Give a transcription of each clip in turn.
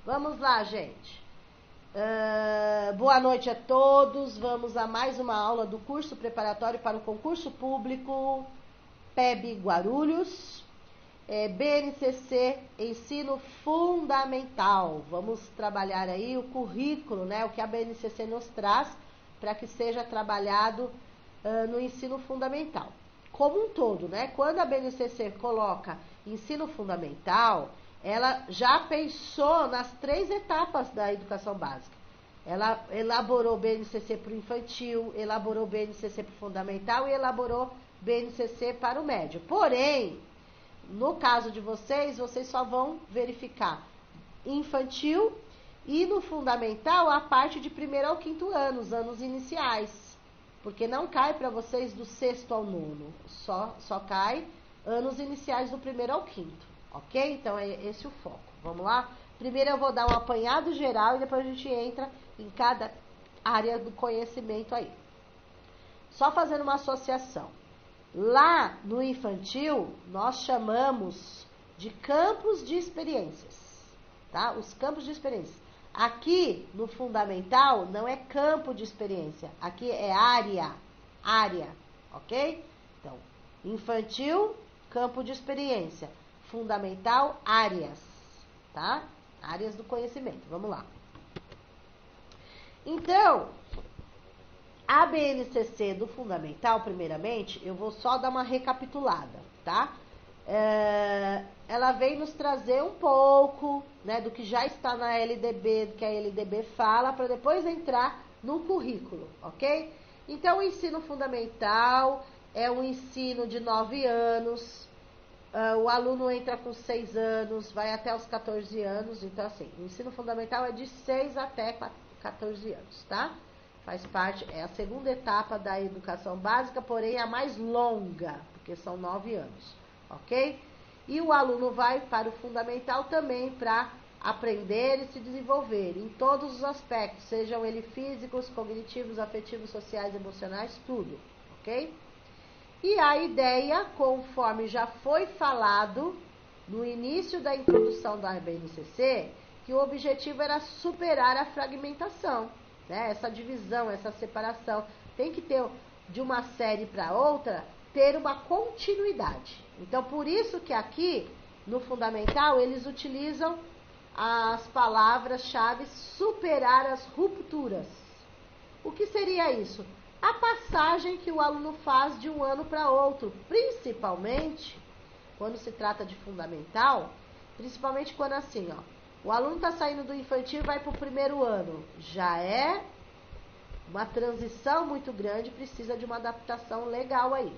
Vamos lá, gente. Boa noite a todos. Vamos a mais uma aula do curso preparatório para o concurso público PEB Guarulhos, BNCC Ensino Fundamental. Vamos trabalhar aí o currículo, né? O que a BNCC nos traz para que seja trabalhado no ensino fundamental. Como um todo, né? Quando a BNCC coloca ensino fundamental, ela já pensou nas 3 etapas da educação básica. Ela elaborou o BNCC para o infantil, elaborou o BNCC para o fundamental e elaborou BNCC para o médio. Porém, no caso de vocês só vão verificar infantil e no fundamental a parte de 1º ao 5º ano, os anos iniciais. Porque não cai para vocês do 6º ao 9º, só cai anos iniciais do 1º ao 5º. Ok? Então, é esse o foco. Vamos lá? Primeiro eu vou dar um apanhado geral e depois a gente entra em cada área do conhecimento aí. Só fazendo uma associação. Lá no infantil, nós chamamos de campos de experiências. Tá? Os campos de experiências. Aqui, no fundamental, não é campo de experiência. Aqui é área. Área. Ok? Então, infantil, campo de experiência. Fundamental, áreas, tá? Áreas do conhecimento, vamos lá. Então, a BNCC do fundamental, primeiramente, eu vou só dar uma recapitulada, tá? Ela vem nos trazer um pouco, né, do que já está na LDB, do que a LDB fala, para depois entrar no currículo, ok? Então, o ensino fundamental é um ensino de 9 anos, o aluno entra com 6 anos, vai até os 14 anos. Então, assim, o ensino fundamental é de 6 até 14 anos, tá? Faz parte, é a segunda etapa da educação básica, porém a mais longa, porque são 9 anos, ok? E o aluno vai para o fundamental também para aprender e se desenvolver em todos os aspectos, sejam eles físicos, cognitivos, afetivos, sociais, emocionais, tudo, ok? E a ideia, conforme já foi falado no início da introdução da BNCC, que o objetivo era superar a fragmentação, né? Essa divisão, essa separação. Tem que ter, de uma série para outra, ter uma continuidade. Então, por isso que aqui, no fundamental, eles utilizam as palavras-chave superar as rupturas. O que seria isso? A passagem que o aluno faz de um ano para outro, principalmente quando se trata de fundamental, principalmente quando assim, ó, o aluno está saindo do infantil e vai para o 1º ano, já é uma transição muito grande, precisa de uma adaptação legal aí.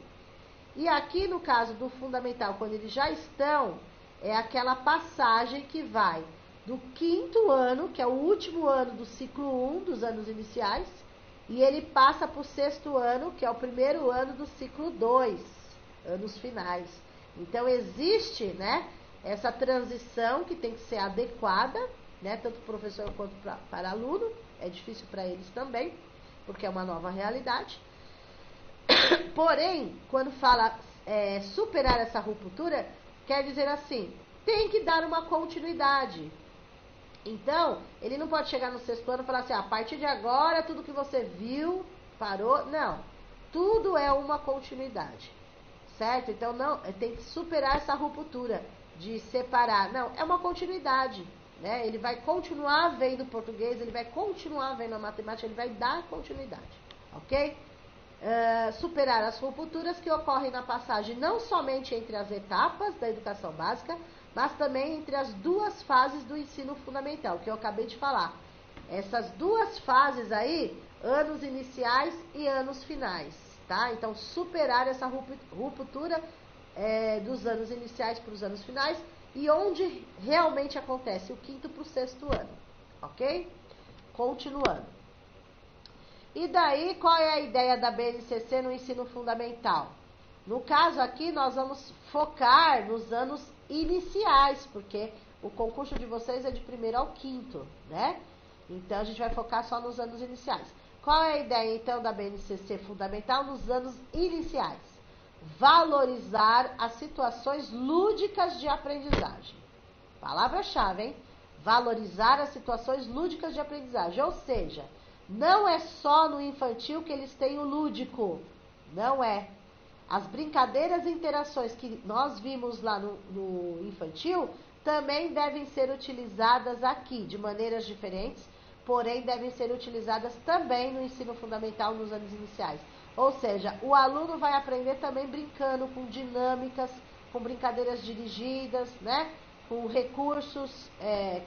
E aqui no caso do fundamental, quando eles já estão, é aquela passagem que vai do 5º ano, que é o último ano do ciclo 1 dos anos iniciais, e ele passa para o 6º ano, que é o 1º ano do ciclo 2, anos finais. Então, existe, né, essa transição que tem que ser adequada, né, tanto para o professor quanto para aluno. É difícil para eles também, porque é uma nova realidade. Porém, quando fala superar essa ruptura, quer dizer assim, tem que dar uma continuidade. Então, ele não pode chegar no 6º ano e falar assim, a partir de agora, tudo que você viu, parou. Não, tudo é uma continuidade, certo? Então, não, tem que superar essa ruptura de separar. Não, é uma continuidade, né? Ele vai continuar vendo português, ele vai continuar vendo a matemática, ele vai dar continuidade, ok? Superar as rupturas que ocorrem na passagem não somente entre as etapas da educação básica, mas também entre as 2 fases do ensino fundamental, que eu acabei de falar. Essas 2 fases aí, anos iniciais e anos finais, tá? Então, superar essa ruptura dos anos iniciais para os anos finais e onde realmente acontece o 5º para o 6º ano, ok? Continuando. E daí, qual é a ideia da BNCC no ensino fundamental? No caso aqui, nós vamos focar nos anos iniciais, porque o concurso de vocês é de 1º ao 5º, né? Então, a gente vai focar só nos anos iniciais. Qual é a ideia, então, da BNCC fundamental nos anos iniciais? Valorizar as situações lúdicas de aprendizagem. Palavra-chave, hein? Valorizar as situações lúdicas de aprendizagem. Ou seja, não é só no infantil que eles têm o lúdico. Não é. As brincadeiras e interações que nós vimos lá no infantil também devem ser utilizadas aqui, de maneiras diferentes, porém devem ser utilizadas também no ensino fundamental nos anos iniciais. Ou seja, o aluno vai aprender também brincando com dinâmicas, com brincadeiras dirigidas, né? Com recursos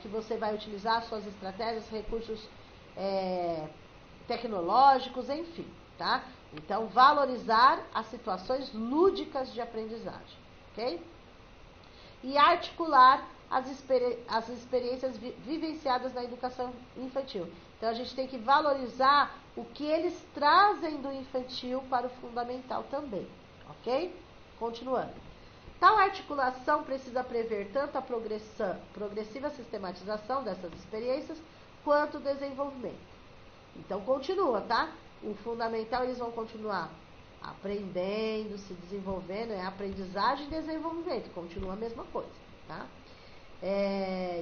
que você vai utilizar, suas estratégias, recursos tecnológicos, enfim, tá? Então, valorizar as situações lúdicas de aprendizagem, ok? E articular as experiências vivenciadas na educação infantil. Então, a gente tem que valorizar o que eles trazem do infantil para o fundamental também, ok? Continuando. Tal articulação precisa prever tanto a progressiva sistematização dessas experiências, quanto o desenvolvimento. Então, continua, tá? O fundamental, eles vão continuar aprendendo, se desenvolvendo, é aprendizagem e desenvolvimento, continua a mesma coisa, tá?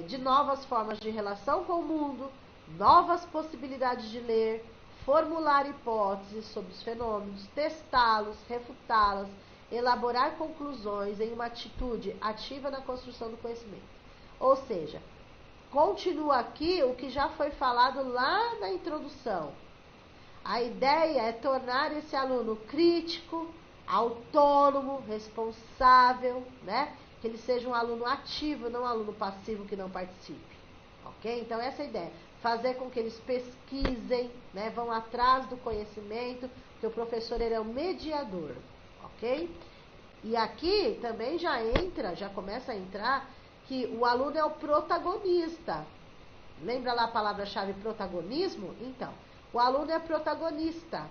De novas formas de relação com o mundo, novas possibilidades de ler, formular hipóteses sobre os fenômenos, testá-los, refutá-las, elaborar conclusões em uma atitude ativa na construção do conhecimento. Ou seja, continua aqui o que já foi falado lá na introdução. A ideia é tornar esse aluno crítico, autônomo, responsável, né? Que ele seja um aluno ativo, não um aluno passivo que não participe. Ok? Então, essa é a ideia. Fazer com que eles pesquisem, né? Vão atrás do conhecimento, que o professor ele é o mediador. Ok? E aqui também já começa a entrar que o aluno é o protagonista. Lembra lá a palavra-chave protagonismo? Então, o aluno é protagonista.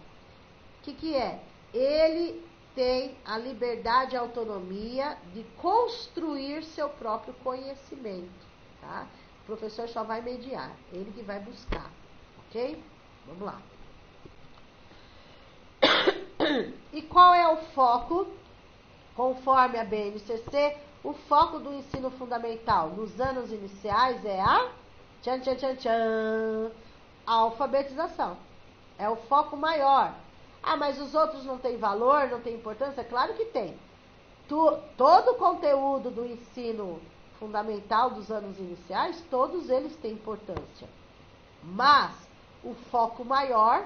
O que é? Ele tem a liberdade e a autonomia de construir seu próprio conhecimento, tá? O professor só vai mediar, ele que vai buscar, ok? Vamos lá. E qual é o foco? Conforme a BNCC, o foco do ensino fundamental nos anos iniciais é a a alfabetização. É o foco maior. Ah, mas os outros não têm valor, não têm importância? Claro que tem. Todo o conteúdo do ensino fundamental dos anos iniciais, todos eles têm importância. Mas o foco maior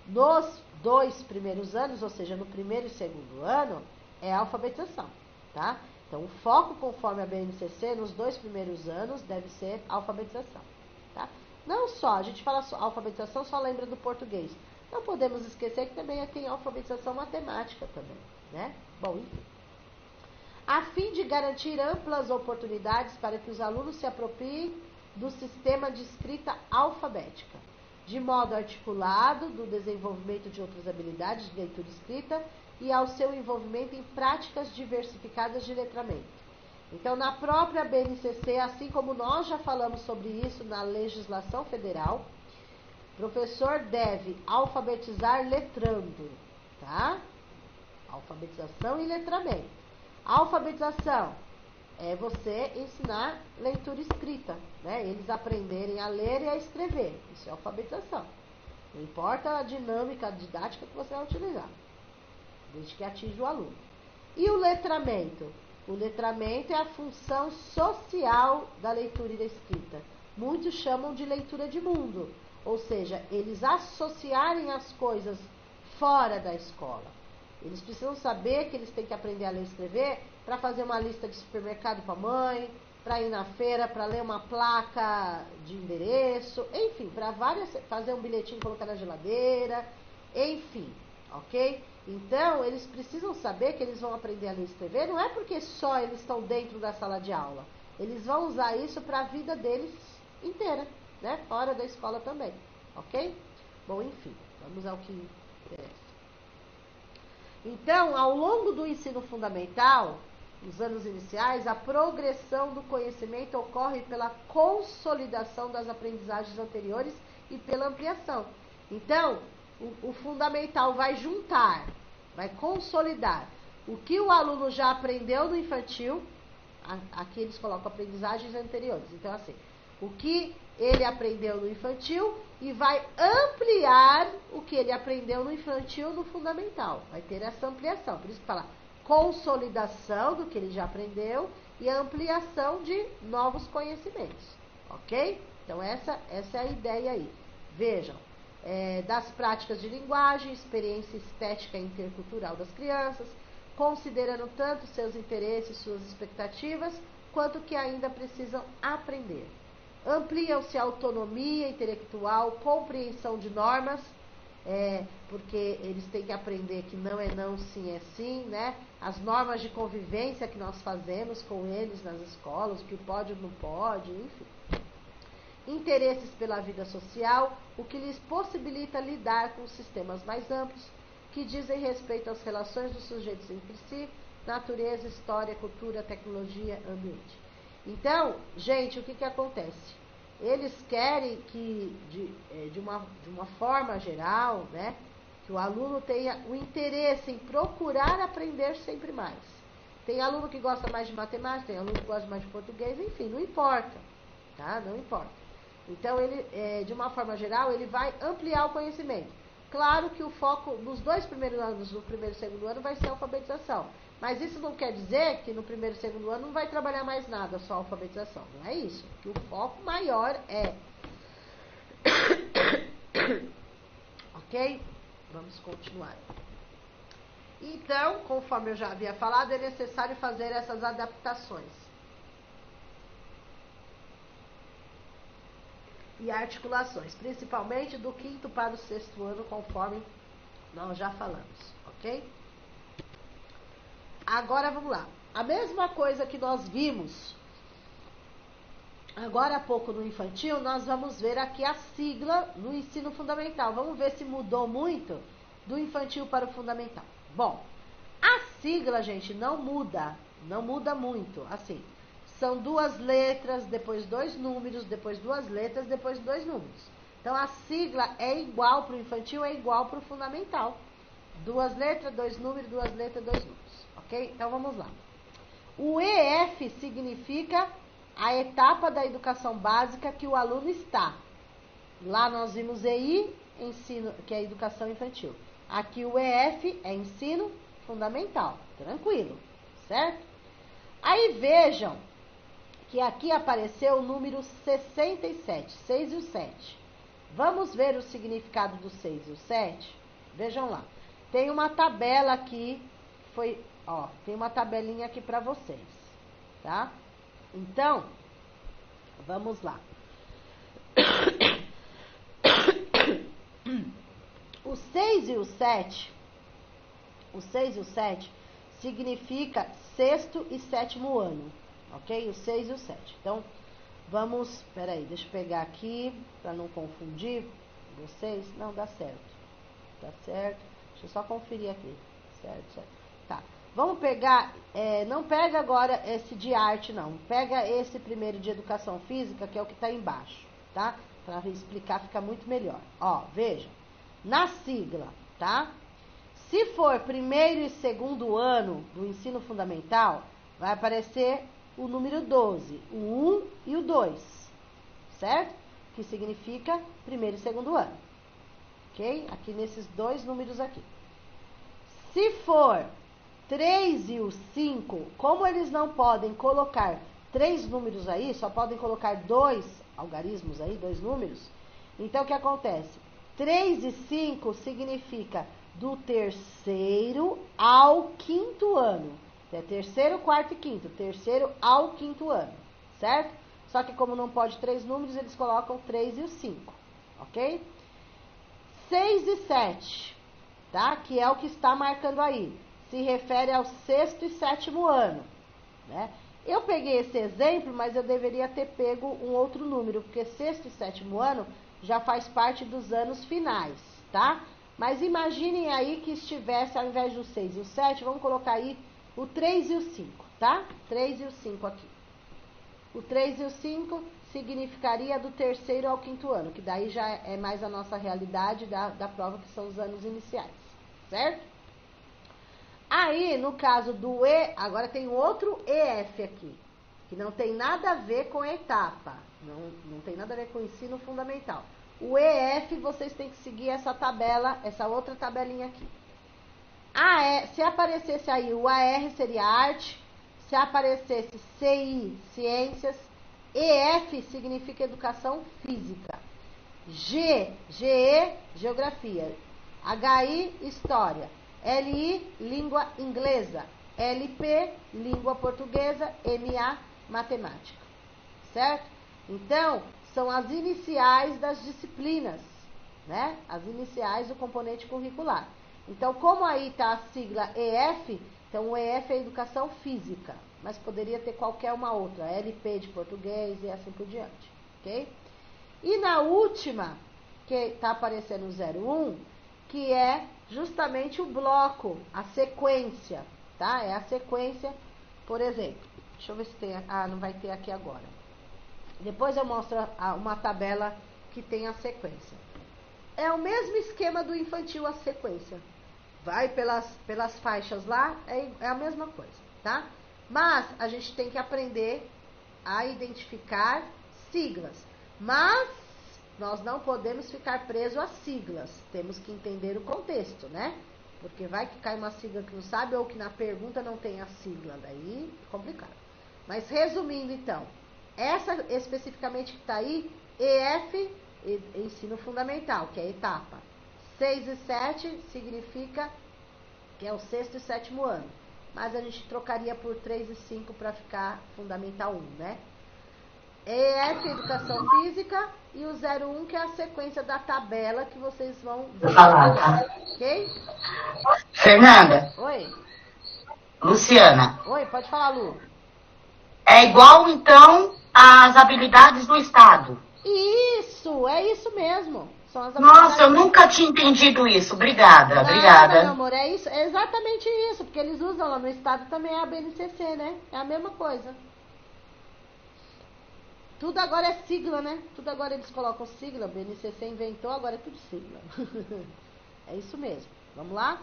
nos 2 primeiros anos, ou seja, no primeiro e segundo ano, é a alfabetização, tá? Então, o foco, conforme a BNCC, nos 2 primeiros anos, deve ser a alfabetização, tá? Não só, a gente fala alfabetização, só lembra do português. Não podemos esquecer que também tem alfabetização matemática também, né? Bom, enfim. A fim de garantir amplas oportunidades para que os alunos se apropriem do sistema de escrita alfabética, de modo articulado do desenvolvimento de outras habilidades de leitura e escrita e ao seu envolvimento em práticas diversificadas de letramento. Então, na própria BNCC, assim como nós já falamos sobre isso na legislação federal, o professor deve alfabetizar letrando, tá? Alfabetização e letramento. Alfabetização é você ensinar leitura e escrita, né? Eles aprenderem a ler e a escrever. Isso é alfabetização. Não importa a dinâmica, a didática que você vai utilizar, desde que atinja o aluno. E o letramento? O letramento é a função social da leitura e da escrita. Muitos chamam de leitura de mundo, ou seja, eles associarem as coisas fora da escola. Eles precisam saber que eles têm que aprender a ler e escrever para fazer uma lista de supermercado com a mãe, para ir na feira, para ler uma placa de endereço, enfim, para fazer um bilhetinho e colocar na geladeira, enfim, ok? Então, eles precisam saber que eles vão aprender a ler e escrever, não é porque só eles estão dentro da sala de aula. Eles vão usar isso para a vida deles inteira, né? Fora da escola também, ok? Bom, enfim, vamos ao que interessa. Então, ao longo do ensino fundamental, nos anos iniciais, a progressão do conhecimento ocorre pela consolidação das aprendizagens anteriores e pela ampliação. Então, o fundamental vai juntar, vai consolidar o que o aluno já aprendeu no infantil. Aqui eles colocam aprendizagens anteriores. Então, assim, o que ele aprendeu no infantil e vai ampliar o que ele aprendeu no infantil no fundamental. Vai ter essa ampliação. Por isso que fala consolidação do que ele já aprendeu e ampliação de novos conhecimentos. Ok? Então, essa é a ideia aí. Vejam, das práticas de linguagem, experiência estética e intercultural das crianças, considerando tanto seus interesses, suas expectativas, quanto que ainda precisam aprender. Ampliam-se a autonomia intelectual, compreensão de normas, porque eles têm que aprender que não é não, sim é sim, né? As normas de convivência que nós fazemos com eles nas escolas, o que pode ou não pode, enfim. Interesses pela vida social, o que lhes possibilita lidar com sistemas mais amplos, que dizem respeito às relações dos sujeitos entre si, natureza, história, cultura, tecnologia, ambiente. Então, gente, o que acontece? Eles querem que, de uma forma geral, né, que o aluno tenha o interesse em procurar aprender sempre mais. Tem aluno que gosta mais de matemática, tem aluno que gosta mais de português, enfim, não importa, tá? Não importa. Então, ele, de uma forma geral, ele vai ampliar o conhecimento. Claro que o foco nos 2 primeiros anos, no primeiro e segundo ano, vai ser a alfabetização. Mas isso não quer dizer que no primeiro e segundo ano não vai trabalhar mais nada, só a alfabetização. Não é isso. Que o foco maior é. Ok? Vamos continuar. Então, conforme eu já havia falado, é necessário fazer essas adaptações. E articulações, principalmente do 5º para o 6º ano, conforme nós já falamos, ok? Agora vamos lá. A mesma coisa que nós vimos agora há pouco no infantil, nós vamos ver aqui a sigla no ensino fundamental. Vamos ver se mudou muito do infantil para o fundamental. Bom, a sigla, gente, não muda muito, assim. São 2 letras, depois 2 números, depois 2 letras, depois 2 números. Então, a sigla é igual para o infantil, é igual para o fundamental. 2 letras, 2 números, 2 letras, 2 números. Ok? Então, vamos lá. O EF significa a etapa da educação básica que o aluno está. Lá nós vimos EI, ensino, que é a educação infantil. Aqui o EF é ensino fundamental. Tranquilo, certo? Aí vejam que aqui apareceu o número 67, 6 e o 7. Vamos ver o significado do 6 e o 7? Vejam lá. Tem uma tabela aqui, tem uma tabelinha aqui para vocês, tá? Então, vamos lá. O 6 e o 7, significa 6º e 7º ano, ok? O 6 e o 7. Então, vamos, peraí, deixa eu pegar aqui, para não confundir vocês. Não, dá certo. Tá certo? Deixa eu só conferir aqui. Certo. Tá. Vamos pegar, não pega agora esse de arte, não. Pega esse primeiro de educação física, que é o que está embaixo, tá? Para explicar fica muito melhor. Ó, veja. Na sigla, tá? Se for primeiro e segundo ano do ensino fundamental, vai aparecer o número 12, o 1 e o 2, certo? Que significa primeiro e segundo ano. Ok? Aqui nesses 2 números aqui. Se for 3 e o 5, como eles não podem colocar 3 números aí, só podem colocar 2 algarismos aí, 2 números, então o que acontece? 3 e 5 significa do 3º ao 5º ano. É 3º, 4º e 5º. 3º ao 5º ano, certo? Só que como não pode 3 números, eles colocam 3 e o 5, ok? 6 e 7, tá? Que é o que está marcando aí. Se refere ao 6º e 7º ano, né? Eu peguei esse exemplo, mas eu deveria ter pego um outro número, porque 6º e 7º ano já faz parte dos anos finais, tá? Mas imaginem aí que estivesse, ao invés do 6 e o 7, vamos colocar aí o 3 e o 5, tá? 3 e o 5 aqui. O 3 e o 5 significaria do 3º ao 5º ano, que daí já é mais a nossa realidade da prova, que são os anos iniciais, certo? Aí, no caso do E, agora tem outro EF aqui. que não tem nada a ver com a etapa, não tem nada a ver com o ensino fundamental. O EF, vocês têm que seguir essa tabela, essa outra tabelinha aqui. Se aparecesse aí o AR seria arte, se aparecesse CI, ciências, EF significa educação física, GE, geografia, HI, história, LI, língua inglesa, LP, língua portuguesa, MA, matemática, certo? Então, são as iniciais das disciplinas, né? As iniciais do componente curricular. Então, como aí está a sigla EF, então o EF é educação física, mas poderia ter qualquer uma outra, LP de português e assim por diante, ok? E na última, que está aparecendo o 01, que é justamente o bloco, a sequência, tá? É a sequência, por exemplo, deixa eu ver se tem, não vai ter aqui agora. Depois eu mostro uma tabela que tem a sequência. É o mesmo esquema do infantil, a sequência. Vai pelas faixas lá, é a mesma coisa, tá? Mas a gente tem que aprender a identificar siglas. Mas nós não podemos ficar presos às siglas. Temos que entender o contexto, né? Porque vai que cai uma sigla que não sabe ou que na pergunta não tem a sigla. Daí é complicado. Mas resumindo então, essa especificamente que está aí, EF, ensino fundamental, que é a etapa. 6 e 7 significa que é o 6º e 7º ano. Mas a gente trocaria por 3 e 5 para ficar fundamental 1, né? EF, educação física, e o 01, que é a sequência da tabela que vocês vão ver. Ok? Fernanda. Oi. Luciana. Oi, pode falar, Lu. É igual, então, às habilidades do Estado. Isso, é isso mesmo. São as Nossa, eu nunca tinha entendido isso. Obrigada, obrigada. Meu amor, é isso, é exatamente isso, porque eles usam lá no Estado também a BNCC, né? É a mesma coisa. Tudo agora é sigla, né? Tudo agora eles colocam sigla, BNCC inventou, agora é tudo sigla. É isso mesmo. Vamos lá?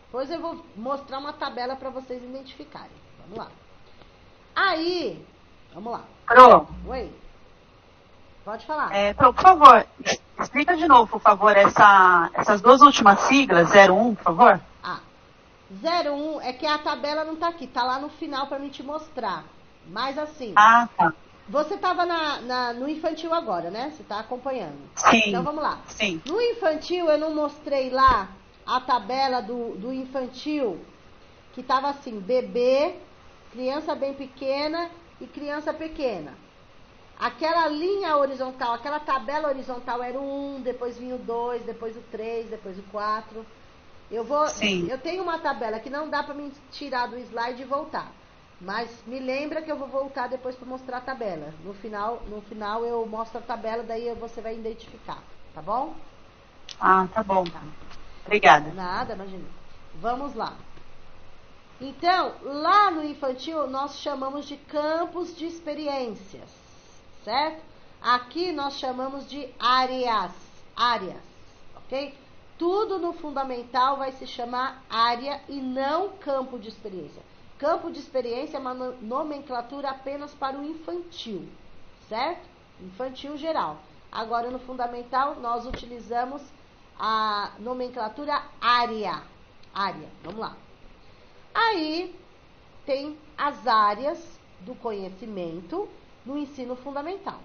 Depois eu vou mostrar uma tabela para vocês identificarem. Vamos lá. Aí, vamos lá. Pro. Oi. Pode falar. Pro, por favor, explica de novo, por favor, essas duas últimas siglas, 01, por favor. 01 é que a tabela não tá aqui, tá lá no final para mim te mostrar. Mas assim. Tá. Você estava no infantil agora, né? Você está acompanhando. Sim. Então vamos lá. Sim. No infantil eu não mostrei lá a tabela do infantil, que estava assim, bebê, criança bem pequena e criança pequena. Aquela linha horizontal, aquela tabela horizontal era o 1, depois vinha o 2, depois o 3, depois o 4. Eu tenho uma tabela que não dá para me tirar do slide e voltar. Mas me lembra que eu vou voltar depois para mostrar a tabela. No final eu mostro a tabela, daí você vai identificar, tá bom? Tá bom. Tá. Obrigada. Nada, imagina. Vamos lá. Então, lá no infantil, nós chamamos de campos de experiências, certo? Aqui nós chamamos de áreas, ok? Tudo no fundamental vai se chamar área e não campo de experiência. Campo de experiência é uma nomenclatura apenas para o infantil, certo? Infantil geral. Agora, no fundamental, nós utilizamos a nomenclatura área. Vamos lá. Aí, tem as áreas do conhecimento no ensino fundamental.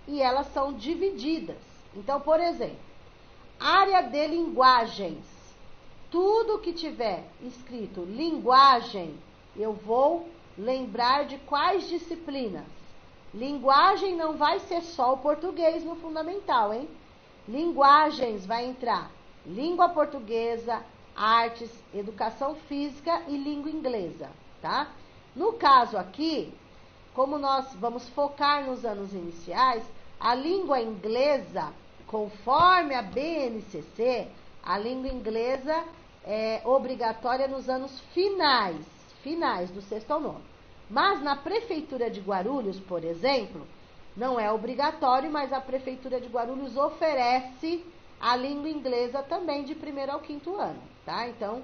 E elas são divididas. Então, por exemplo, área de linguagens. Tudo que tiver escrito linguagem, eu vou lembrar de quais disciplinas. Linguagem não vai ser só o português no fundamental, hein? Linguagens vai entrar língua portuguesa, artes, educação física e língua inglesa, tá? No caso aqui, como nós vamos focar nos anos iniciais, a língua inglesa, conforme a BNCC, a língua inglesa é obrigatória nos anos finais do 6º ao 9º. Mas na Prefeitura de Guarulhos, por exemplo, não é obrigatório, mas a Prefeitura de Guarulhos oferece a língua inglesa também de 1º ao 5º ano, tá? Então,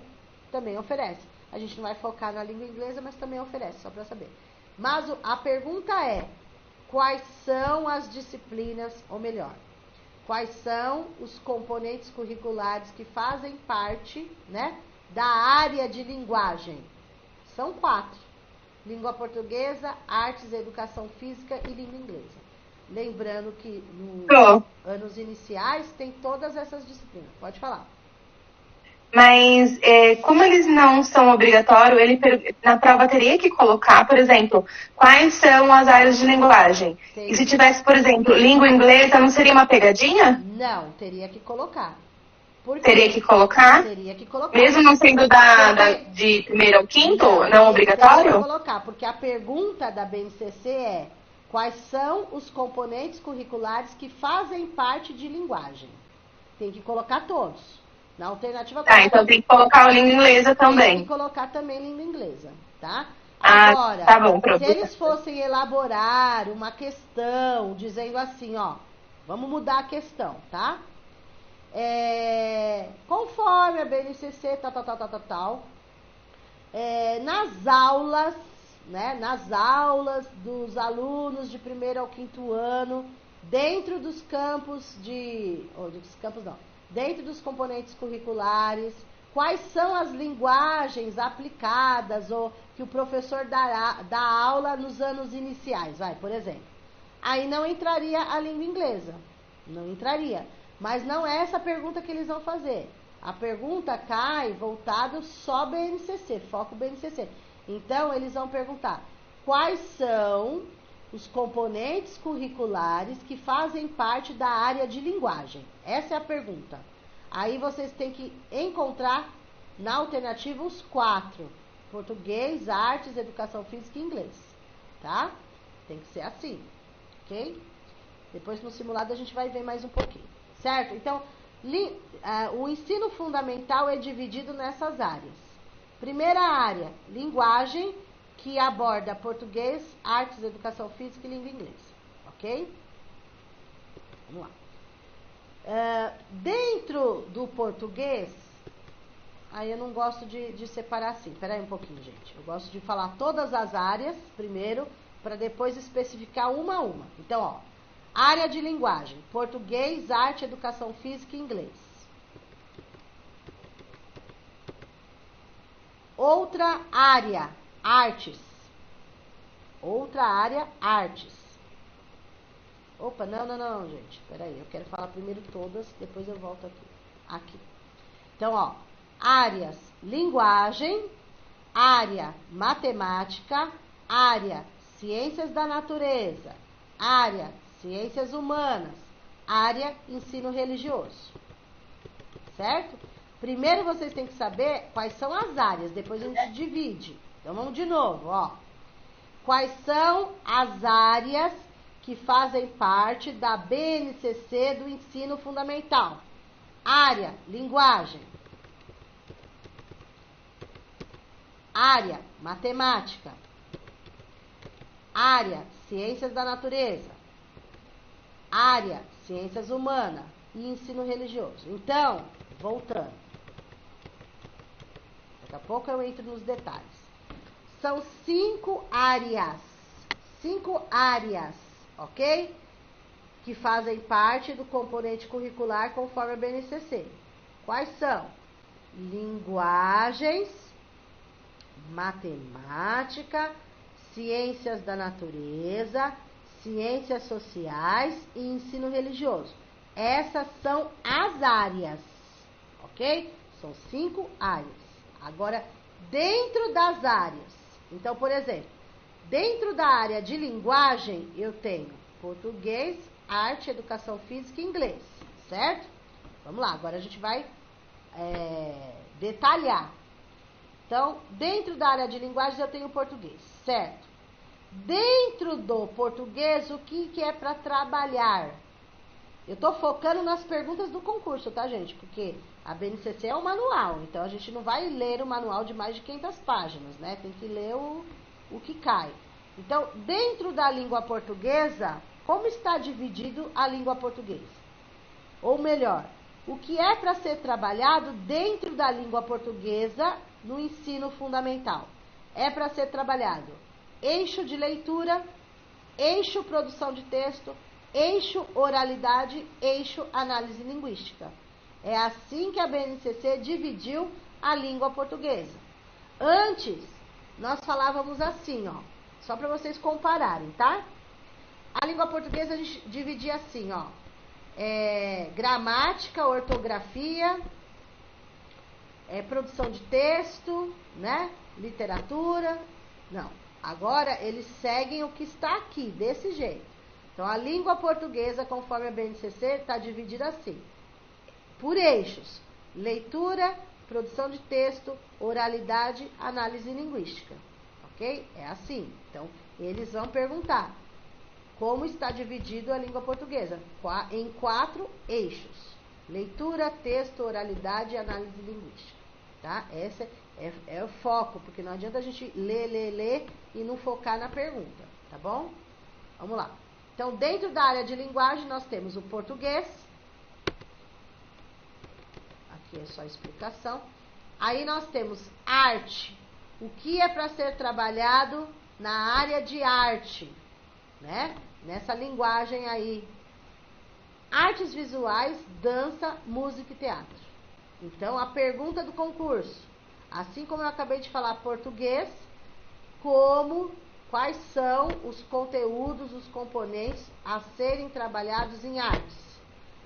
também oferece. A gente não vai focar na língua inglesa, mas também oferece, só para saber. Mas a pergunta é, quais são as disciplinas, ou melhor, quais são os componentes curriculares que fazem parte, né, da área de linguagem? São 4. Língua portuguesa, artes, educação física e língua inglesa. Lembrando que nos anos iniciais tem todas essas disciplinas. Pode falar. Mas, como eles não são obrigatórios, na prova teria que colocar, por exemplo, quais são as áreas de linguagem. E se tivesse, por exemplo, língua inglesa, não seria uma pegadinha? Não, teria que colocar. Teria que colocar? Teria que colocar. Mesmo não sendo de primeiro ao quinto, não obrigatório? Teria que colocar, porque a pergunta da BNCC é quais são os componentes curriculares que fazem parte de linguagem. Tem que colocar todos. Na alternativa... então tem que colocar a língua inglesa também. Tem que colocar também língua inglesa, tá? Agora, tá bom, pronto. Se eles fossem elaborar uma questão dizendo assim, ó, vamos mudar a questão, tá? Conforme a BNCC, tal, nas aulas, né, nas aulas dos alunos de 1º ao 5º ano, dentro dos dentro dos componentes curriculares, quais são as linguagens aplicadas ou que o professor dá aula nos anos iniciais, por exemplo. Aí não entraria a língua inglesa, não entraria. Mas não é essa a pergunta que eles vão fazer. A pergunta cai voltado só BNCC, foco BNCC. Então, eles vão perguntar quais são os componentes curriculares que fazem parte da área de linguagem. Essa é a pergunta. Aí vocês têm que encontrar na alternativa os 4. Português, artes, educação física e inglês. Tá? Tem que ser assim. Ok? Depois no simulado a gente vai ver mais um pouquinho. Certo? Então, o ensino fundamental é dividido nessas áreas. Primeira área, linguagem, que aborda português, artes, educação física e língua inglesa. Ok? Vamos lá. Dentro do português, aí eu não gosto de separar assim. Espera aí um pouquinho, gente. Eu gosto de falar todas as áreas primeiro, para depois especificar uma a uma. Então, ó, área de linguagem, português, arte, educação física e inglês. Outra área, artes. Outra área, artes. Opa, não, gente. Espera aí, eu quero falar primeiro todas, depois eu volto aqui. Então, ó, áreas, linguagem, área, matemática, área, ciências da natureza, área, ciências humanas, área, ensino religioso. Certo? Primeiro vocês têm que saber quais são as áreas, depois a gente divide. Então vamos de novo, ó. Quais são as áreas que fazem parte da BNCC do ensino fundamental? Área, linguagem. Área, matemática. Área, ciências da natureza. Área, ciências humanas e ensino religioso. Então, voltando. Daqui a pouco eu entro nos detalhes. São 5 áreas. 5 áreas, ok? Que fazem parte do componente curricular conforme a BNCC. Quais são? Linguagens, matemática, ciências da natureza, ciências sociais e ensino religioso. Essas são as áreas, ok? São 5 áreas. Agora, dentro das áreas, então, por exemplo, dentro da área de linguagem, eu tenho português, arte, educação física e inglês, certo? Vamos lá, agora a gente vai detalhar. Então, dentro da área de linguagens, eu tenho português, certo? Dentro do português, o que é para trabalhar? Eu estou focando nas perguntas do concurso, tá, gente? Porque a BNCC é um manual, então a gente não vai ler o manual de mais de 500 páginas, né? Tem que ler o que cai. Então, dentro da língua portuguesa, como está dividido a língua portuguesa? Ou melhor, o que é para ser trabalhado dentro da língua portuguesa no ensino fundamental? É para ser trabalhado eixo de leitura, eixo produção de texto, eixo oralidade, eixo análise linguística. É assim que a BNCC dividiu a língua portuguesa. Antes, nós falávamos assim, ó, só para vocês compararem, tá? A língua portuguesa a gente dividia assim, ó, gramática, ortografia, produção de texto, né? Literatura. Não, agora eles seguem o que está aqui, desse jeito. Então, a língua portuguesa, conforme a BNCC, está dividida assim, por eixos: leitura, produção de texto, oralidade, análise linguística. Ok? É assim. Então, eles vão perguntar como está dividido a língua portuguesa, em 4 eixos: leitura, texto, oralidade e análise linguística. Tá? Esse é o foco, porque não adianta a gente ler e não focar na pergunta, tá bom? Vamos lá. Então, dentro da área de linguagem, nós temos o português. Aqui é só explicação. Aí nós temos arte. O que é para ser trabalhado na área de arte, né? Nessa linguagem aí. Artes visuais, dança, música e teatro. Então, a pergunta do concurso, assim como eu acabei de falar português, quais são os conteúdos, os componentes a serem trabalhados em artes?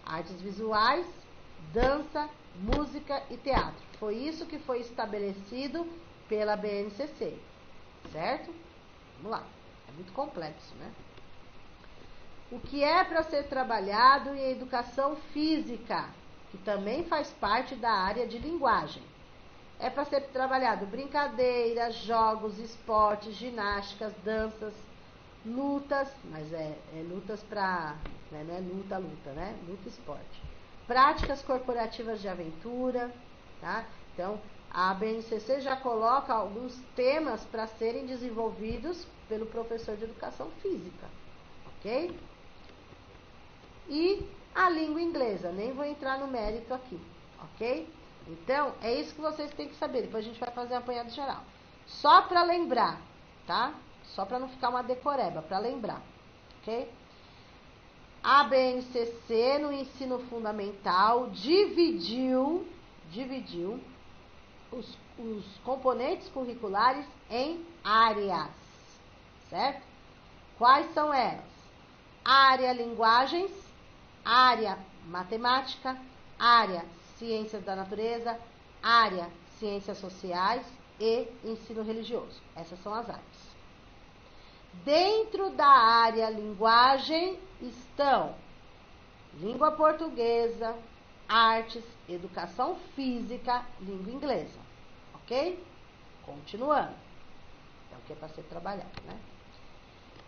Artes visuais, dança, música e teatro. Foi isso que foi estabelecido pela BNCC, certo? Vamos lá, é muito complexo, né? O que é para ser trabalhado em educação física, que também faz parte da área de linguagem. É para ser trabalhado brincadeiras, jogos, esportes, ginásticas, danças, lutas, mas lutas para, né, não é luta, né? Luta e esporte. Práticas corporativas de aventura, tá? Então, a BNCC já coloca alguns temas para serem desenvolvidos pelo professor de educação física, ok? E a língua inglesa, nem vou entrar no mérito aqui, ok? Então, é isso que vocês têm que saber. Depois a gente vai fazer um apanhado geral. Só para lembrar, tá? Só para não ficar uma decoreba, para lembrar, ok? A BNCC, no ensino fundamental, dividiu os componentes curriculares em áreas, certo? Quais são elas? Área linguagens, área matemática, área ciências da natureza, área ciências sociais e ensino religioso. Essas são as áreas. Dentro da área linguagem estão língua portuguesa, artes, educação física, língua inglesa. Ok? Continuando. É o que é para ser trabalhado, né?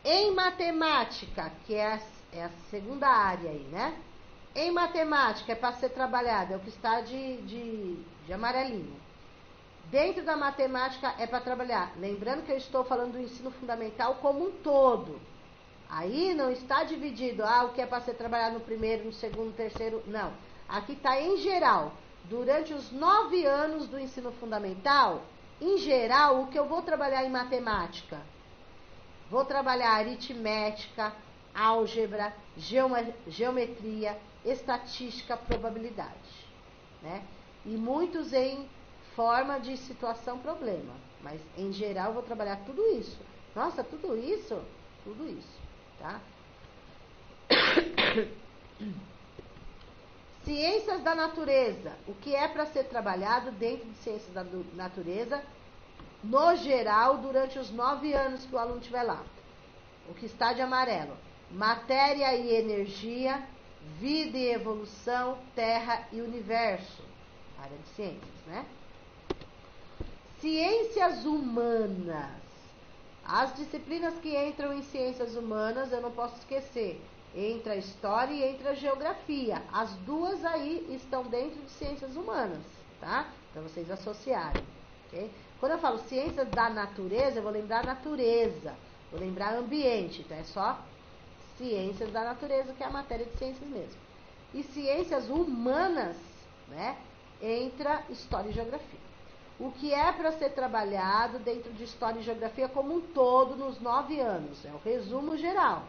Em matemática, que é a segunda área aí, né? Em matemática é para ser trabalhado, é o que está de amarelinho. Dentro da matemática é para trabalhar. Lembrando que eu estou falando do ensino fundamental como um todo. Aí não está dividido, o que é para ser trabalhado no primeiro, no segundo, no terceiro, não. Aqui está em geral. Durante os 9 anos do ensino fundamental, em geral, o que eu vou trabalhar em matemática? Vou trabalhar aritmética, álgebra, geometria, estatística, probabilidade, né? E muitos em forma de situação-problema. Mas, em geral, eu vou trabalhar tudo isso. Nossa, tudo isso? Tudo isso, tá? Ciências da natureza. O que é para ser trabalhado dentro de ciências da natureza, no geral, durante os 9 anos que o aluno estiver lá? O que está de amarelo. Matéria e energia, vida e evolução, terra e universo. Área de ciências, né? Ciências humanas. As disciplinas que entram em ciências humanas, eu não posso esquecer. Entra a história e entra a geografia. As duas aí estão dentro de ciências humanas, tá? Para vocês associarem, ok? Quando eu falo ciências da natureza, eu vou lembrar natureza. Vou lembrar ambiente. Então, é só ciências da natureza, que é a matéria de ciências mesmo. E ciências humanas, né? Entra história e geografia. o que é para ser trabalhado dentro de História e Geografia como um todo nos 9 anos. É o resumo geral.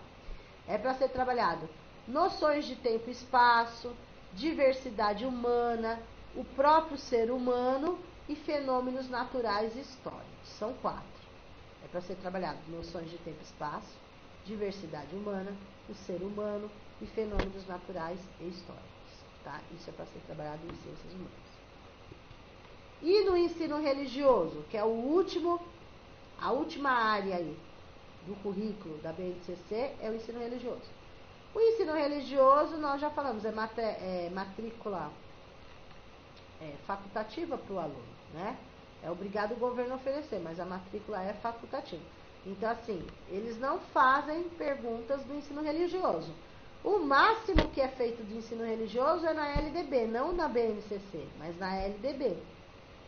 É para ser trabalhado noções de tempo e espaço, diversidade humana, o próprio ser humano e fenômenos naturais e históricos. São 4. É para ser trabalhado noções de tempo e espaço, diversidade humana, o ser humano e fenômenos naturais e históricos. Tá? Isso é para ser trabalhado em ciências humanas. E no ensino religioso, que é a última área aí do currículo da BNCC, é o ensino religioso. O ensino religioso, nós já falamos, é matrícula facultativa para o aluno, né? É obrigado o governo a oferecer, mas a matrícula é facultativa. Então, assim, eles não fazem perguntas do ensino religioso. O máximo que é feito do ensino religioso é na LDB, não na BNCC, mas na LDB.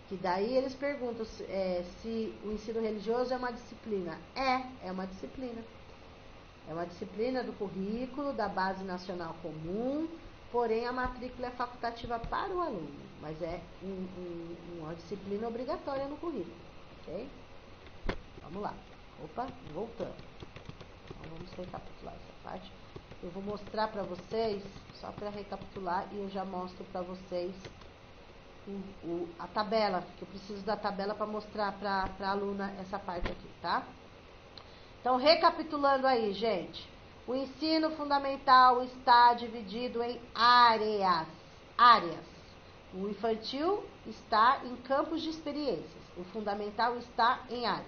Que daí eles perguntam se o ensino religioso é uma disciplina. É uma disciplina. É uma disciplina do currículo, da Base Nacional Comum, porém a matrícula é facultativa para o aluno, mas é uma disciplina obrigatória no currículo, ok? Vamos lá. Opa, voltando. Então, vamos recapitular essa parte. Eu vou mostrar para vocês, só para recapitular, e eu já mostro para vocês a tabela, que eu preciso da tabela para mostrar para a aluna essa parte aqui, tá? Então, recapitulando aí, gente, o ensino fundamental está dividido em áreas. O infantil está em campos de experiências, o fundamental está em áreas.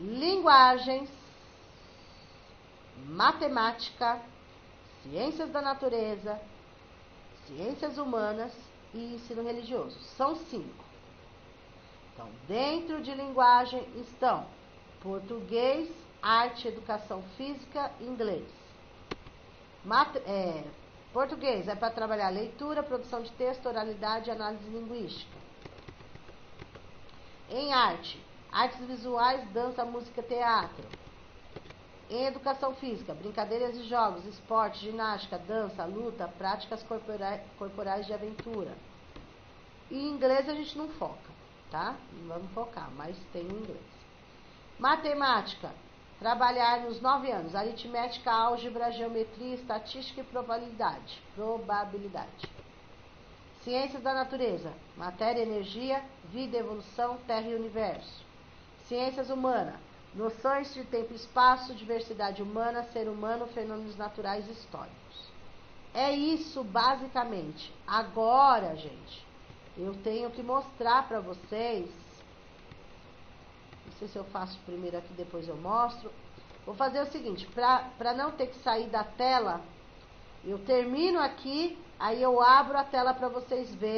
Linguagens, matemática, ciências da natureza, ciências humanas e ensino religioso. São 5. Então, dentro de linguagem estão português, arte, educação física, inglês. Português é para trabalhar leitura, produção de texto, oralidade e análise linguística. Em arte, artes visuais, dança, música, teatro. Em educação física, brincadeiras e jogos, esporte, ginástica, dança, luta, práticas corporais de aventura. E em inglês a gente não foca, tá? Não vamos focar, mas tem o inglês. Matemática, trabalhar nos 9 anos, aritmética, álgebra, geometria, estatística e probabilidade. Ciências da natureza, matéria, energia, vida, evolução, terra e universo. Ciências humanas, noções de tempo e espaço, diversidade humana, ser humano, fenômenos naturais e históricos. É isso, basicamente. Agora, gente, eu tenho que mostrar para vocês. Não sei se eu faço primeiro aqui, depois eu mostro. Vou fazer o seguinte, para não ter que sair da tela, eu termino aqui, aí eu abro a tela para vocês verem.